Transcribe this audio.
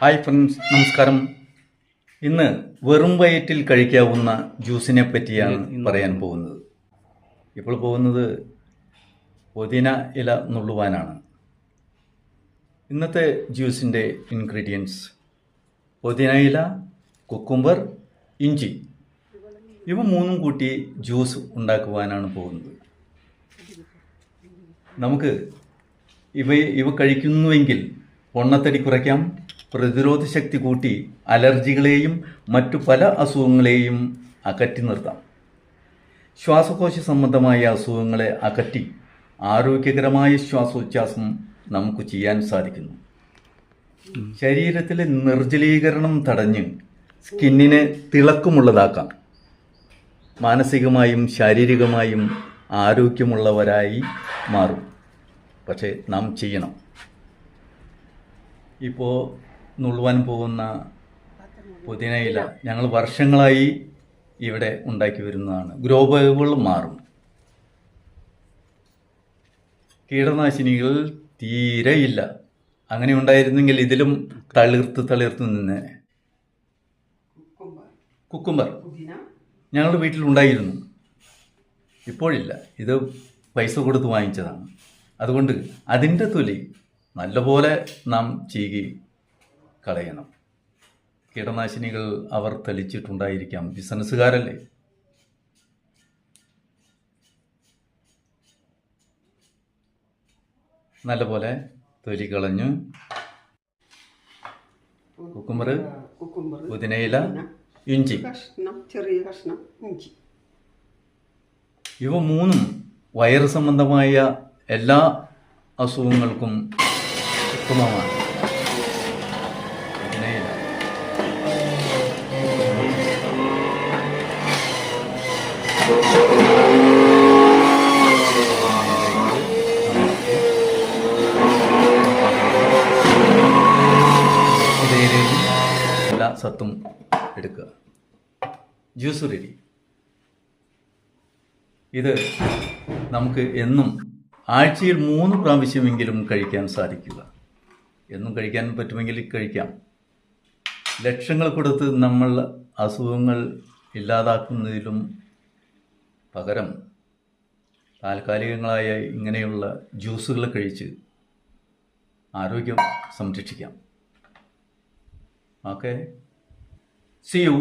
Hi friends, നമസ്കാരം. ഇന്ന് വെറും വയറ്റിൽ കഴിക്കാവുന്ന ജ്യൂസിനെ പറ്റിയാണ് പറയാൻ പോകുന്നത്. ഇപ്പോൾ പോകുന്നത് പുതിന ഇല നുള്ളുവാനാണ്. ഇന്നത്തെ ജ്യൂസിൻ്റെ ഇൻഗ്രീഡിയൻസ്: പുതിന ഇല, കുക്കുംബർ, ഇഞ്ചി. ഇവ മൂന്നും കൂട്ടി ജ്യൂസ് ഉണ്ടാക്കുവാനാണ് പോകുന്നത്. നമുക്ക് ഇവ കഴിക്കുന്നുവെങ്കിൽ പൊണ്ണത്തടി കുറയ്ക്കാം, പ്രതിരോധ ശക്തി കൂട്ടി അലർജികളെയും മറ്റു പല അസുഖങ്ങളെയും അകറ്റി നിർത്താം. ശ്വാസകോശ സംബന്ധമായ അസുഖങ്ങളെ അകറ്റി ആരോഗ്യകരമായ ശ്വാസോച്ഛ്വാസം നമുക്ക് ചെയ്യാൻ സാധിക്കുന്നു. ശരീരത്തിലെ നിർജ്ജലീകരണം തടഞ്ഞ് സ്കിന്നിനെ തിളക്കമുള്ളതാക്കാം. മാനസികമായും ശാരീരികമായും ആരോഗ്യമുള്ളവരായി മാറും. പക്ഷേ നാം ചെയ്യണം. ഇപ്പോൾ നുള്ളുവാൻ പോകുന്ന പുതിന ഇല ഞങ്ങൾ വർഷങ്ങളായി ഇവിടെ ഉണ്ടാക്കി വരുന്നതാണ്. ഗ്രോ ബാഗുകൾ മാറും. കീടനാശിനികൾ തീരെ ഇല്ല. അങ്ങനെ ഉണ്ടായിരുന്നെങ്കിൽ ഇതിലും തളിർത്ത് നിന്നെ. കുക്കുംബർ ഞങ്ങളുടെ വീട്ടിലുണ്ടായിരുന്നു, ഇപ്പോഴില്ല. ഇത് പൈസ കൊടുത്ത് വാങ്ങിച്ചതാണ്. അതുകൊണ്ട് അതിൻ്റെ തൊലി നല്ലപോലെ നാം ചീകി കളയണം. കീടനാശിനികൾ അവർ തെളിച്ചിട്ടുണ്ടായിരിക്കാം, ബിസിനസ്സുകാരല്ലേ. നല്ലപോലെ തൊലി കളഞ്ഞ് കുക്കുംബർ, പുതിനയില, ഇഞ്ചി, ചെറിയ കഷ്ണം ഇഞ്ചി, ഇവ മൂന്നും വയറ് സംബന്ധമായ എല്ലാ അസുഖങ്ങൾക്കും ഉത്തമമാണ്. പുതിനയില, എല്ലാ സത്തും എടുക്കുക. Juice ready. ഇത് നമുക്ക് എന്നും ആഴ്ചയിൽ 3 പ്രാവശ്യമെങ്കിലും കഴിക്കാൻ സാധിക്കുക. എന്നും കഴിക്കാൻ പറ്റുമെങ്കിൽ കഴിക്കാം. ലക്ഷങ്ങൾ കൊടുത്ത് നമ്മൾ അസുഖങ്ങൾ ഇല്ലാതാക്കുന്നതിലും പകരം താൽക്കാലികങ്ങളായ ഇങ്ങനെയുള്ള ജ്യൂസുകൾ കഴിച്ച് ആരോഗ്യം സംരക്ഷിക്കാം. Okay, see U.